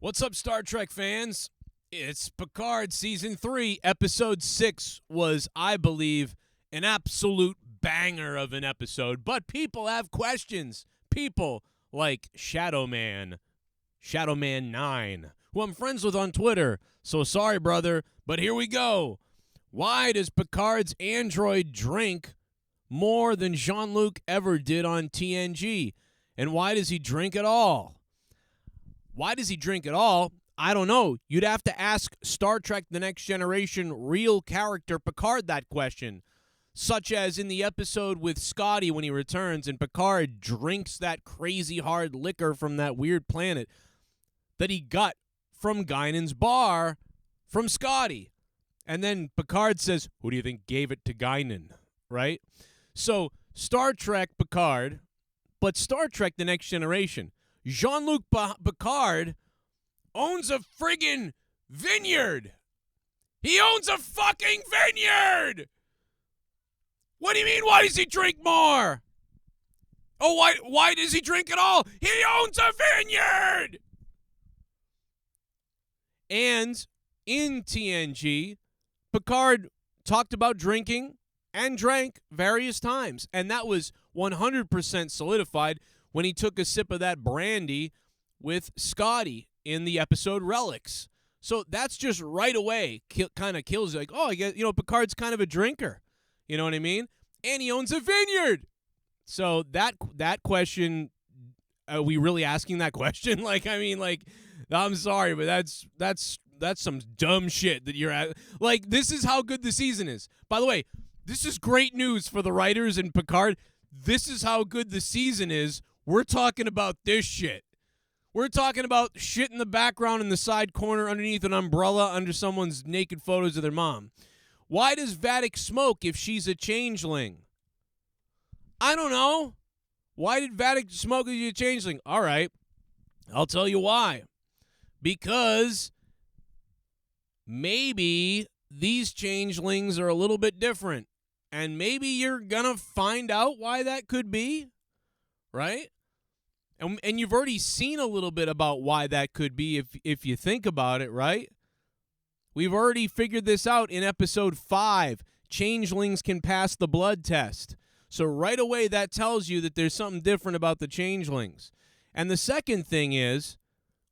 What's up, Star Trek fans? It's Picard Season 3. Episode 6 was, I believe, an absolute banger of an episode. But people have questions. People like Shadowman 9, who I'm friends with on Twitter. So sorry, brother, but here we go. Why does Picard's android drink more than Jean-Luc ever did on TNG? And why does he drink at all? Why does he drink at all? I don't know. You'd have to ask Star Trek The Next Generation real character Picard that question, such as in the episode with Scotty when he returns and Picard drinks that crazy hard liquor from that weird planet that he got from Guinan's bar from Scotty. And then Picard says, who do you think gave it to Guinan, right? So Star Trek Picard, but Star Trek The Next Generation. Jean-Luc Picard owns a friggin' vineyard. He owns a fucking vineyard. What do you mean, why does he drink more? Oh, why does he drink at all? He owns a vineyard. And in TNG, Picard talked about drinking and drank various times. And that was 100% solidified when he took a sip of that brandy with Scotty in the episode Relics. So that's just right away kind of kills you. Like, oh, I guess, Picard's kind of a drinker. You know what I mean? And he owns a vineyard. So that question, are we really asking that question? I'm sorry, but that's some dumb shit that you're at. Like, this is how good the season is. By the way, this is great news for the writers and Picard. This is how good the season is. We're talking about this shit. We're talking about shit in the background in the side corner underneath an umbrella under someone's naked photos of their mom. Why does Vadic smoke if she's a changeling? I don't know. Why did Vadic smoke if she's a changeling? All right. I'll tell you why. Because maybe these changelings are a little bit different. And maybe you're going to find out why that could be. Right? And you've already seen a little bit about why that could be if you think about it, right? We've already figured this out in episode 5. Changelings can pass the blood test. So right away that tells you that there's something different about the changelings. And the second thing is,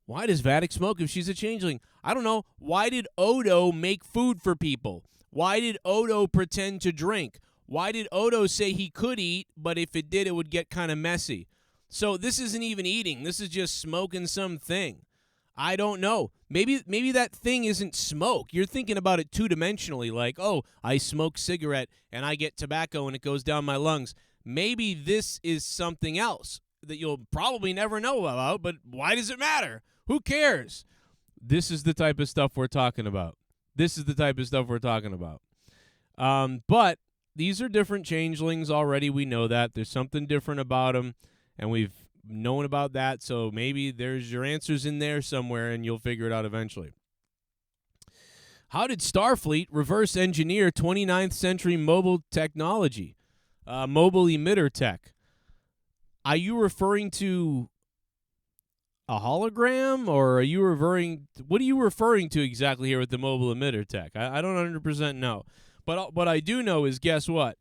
why does Vadic smoke if she's a changeling? I don't know. Why did Odo make food for people? Why did Odo pretend to drink? Why did Odo say he could eat, but if it did, it would get kind of messy? So this isn't even eating. This is just smoking something. I don't know. Maybe that thing isn't smoke. You're thinking about it two-dimensionally, like, oh, I smoke cigarette and I get tobacco and it goes down my lungs. Maybe this is something else that you'll probably never know about, but why does it matter? Who cares? This is the type of stuff we're talking about. But these are different changelings already. We know that. There's something different about them. And we've known about that, so maybe there's your answers in there somewhere, and you'll figure it out eventually. How did Starfleet reverse engineer 29th century mobile technology, mobile emitter tech? Are you referring to a hologram, or what are you referring to exactly here with the mobile emitter tech? I don't 100% know. But what I do know is, guess what?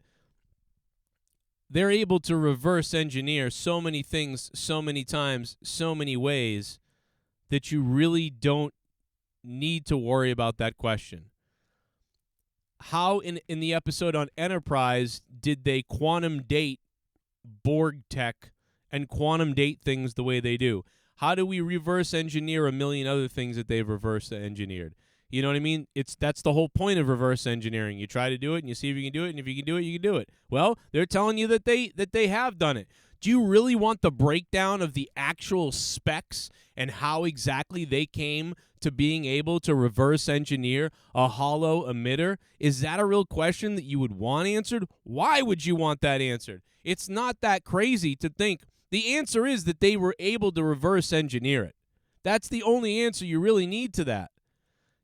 They're able to reverse engineer so many things, so many times, so many ways that you really don't need to worry about that question. How in the episode on Enterprise did they quantum date Borg tech and quantum date things the way they do? How do we reverse engineer a million other things that they've reverse engineered? You know what I mean? That's the whole point of reverse engineering. You try to do it, and you see if you can do it, and if you can do it, you can do it. Well, they're telling you that they have done it. Do you really want the breakdown of the actual specs and how exactly they came to being able to reverse engineer a hollow emitter? Is that a real question that you would want answered? Why would you want that answered? It's not that crazy to think. The answer is that they were able to reverse engineer it. That's the only answer you really need to that.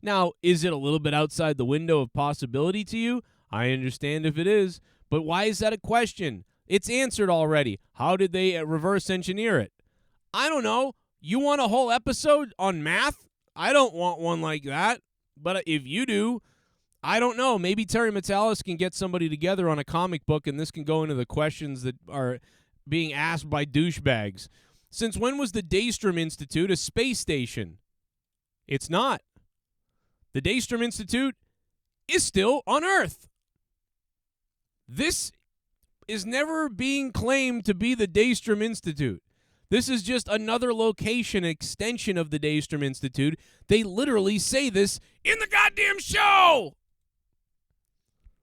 Now, is it a little bit outside the window of possibility to you? I understand if it is, but why is that a question? It's answered already. How did they reverse engineer it? I don't know. You want a whole episode on math? I don't want one like that. But if you do, I don't know. Maybe Terry Metalis can get somebody together on a comic book, and this can go into the questions that are being asked by douchebags. Since when was the Daystrom Institute a space station? It's not. The Daystrom Institute is still on Earth. This is never being claimed to be the Daystrom Institute. This is just another location extension of the Daystrom Institute. They literally say this in the goddamn show.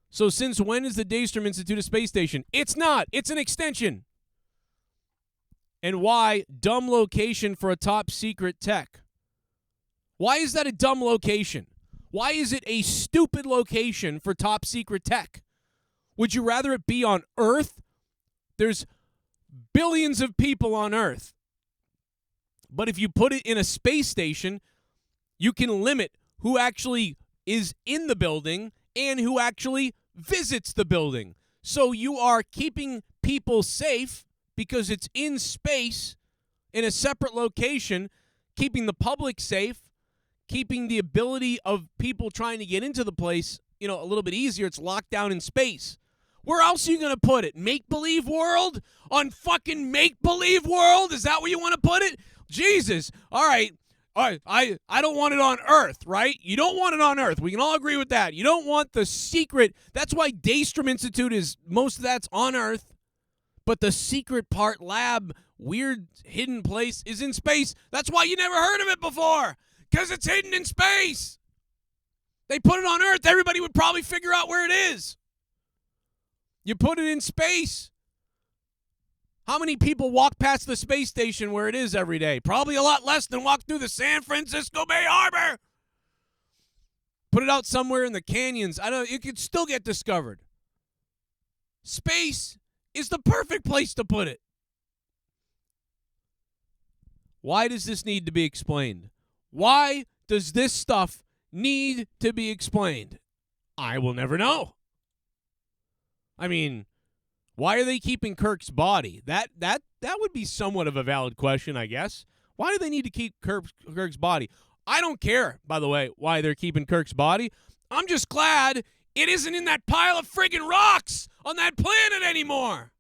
So since when is the Daystrom Institute a space station? It's not. It's an extension. And why? Dumb location for a top secret tech. Why is that a dumb location? Why is it a stupid location for top secret tech? Would you rather it be on Earth? There's billions of people on Earth. But if you put it in a space station, you can limit who actually is in the building and who actually visits the building. So you are keeping people safe because it's in space in a separate location, keeping the public safe, keeping the ability of people trying to get into the place, a little bit easier. It's locked down in space. Where else are you going to put it? Make-believe world? On fucking make-believe world? Is that where you want to put it? Jesus. All right. I don't want it on Earth, right? You don't want it on Earth. We can all agree with that. You don't want the secret. That's why Daystrom Institute is, most of that's on Earth. But the secret part, lab, weird hidden place is in space. That's why you never heard of it before. Because it's hidden in space. They put it on Earth. Everybody would probably figure out where it is. You put it in space. How many people walk past the space station where it is every day? Probably a lot less than walk through the San Francisco Bay Harbor. Put it out somewhere in the canyons. It could still get discovered. Space is the perfect place to put it. Why does this need to be explained? Why does this stuff need to be explained? I will never know. I mean, why are they keeping Kirk's body? That would be somewhat of a valid question, I guess. Why do they need to keep Kirk's body? I don't care, by the way, why they're keeping Kirk's body. I'm just glad it isn't in that pile of friggin' rocks on that planet anymore.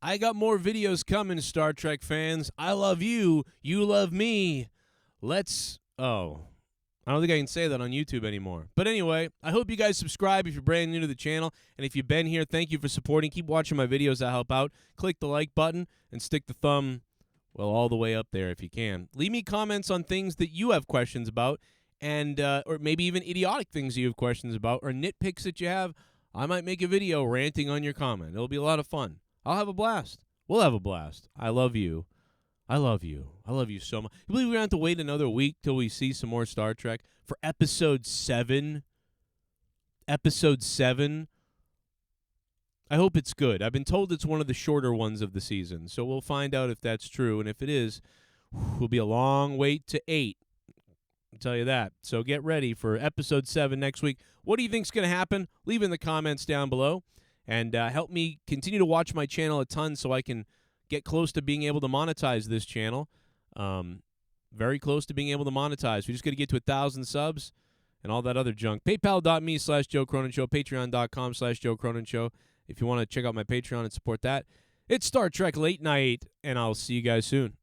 I got more videos coming, Star Trek fans. I love you. You love me. I don't think I can say that on YouTube anymore. But anyway, I hope you guys subscribe if you're brand new to the channel. And if you've been here, thank you for supporting. Keep watching my videos. That help out. Click the like button and stick the thumb, all the way up there if you can. Leave me comments on things that you have questions about, and or maybe even idiotic things you have questions about, or nitpicks that you have. I might make a video ranting on your comment. It'll be a lot of fun. I'll have a blast. We'll have a blast. I love you. I love you. I love you so much. You believe we're going to have to wait another week till we see some more Star Trek for Episode 7? Episode 7? I hope it's good. I've been told it's one of the shorter ones of the season, so we'll find out if that's true. And if it is, it'll be a long wait to 8. I'll tell you that. So get ready for Episode 7 next week. What do you think's going to happen? Leave in the comments down below. And help me continue to watch my channel a ton so I can get close to being able to monetize this channel. Very close to being able to monetize. We just got to get to 1,000 subs and all that other junk. PayPal.me/Joe Cronin Show. Patreon.com/Joe Cronin Show. If you want to check out my Patreon and support that. It's Star Trek Late Night, and I'll see you guys soon.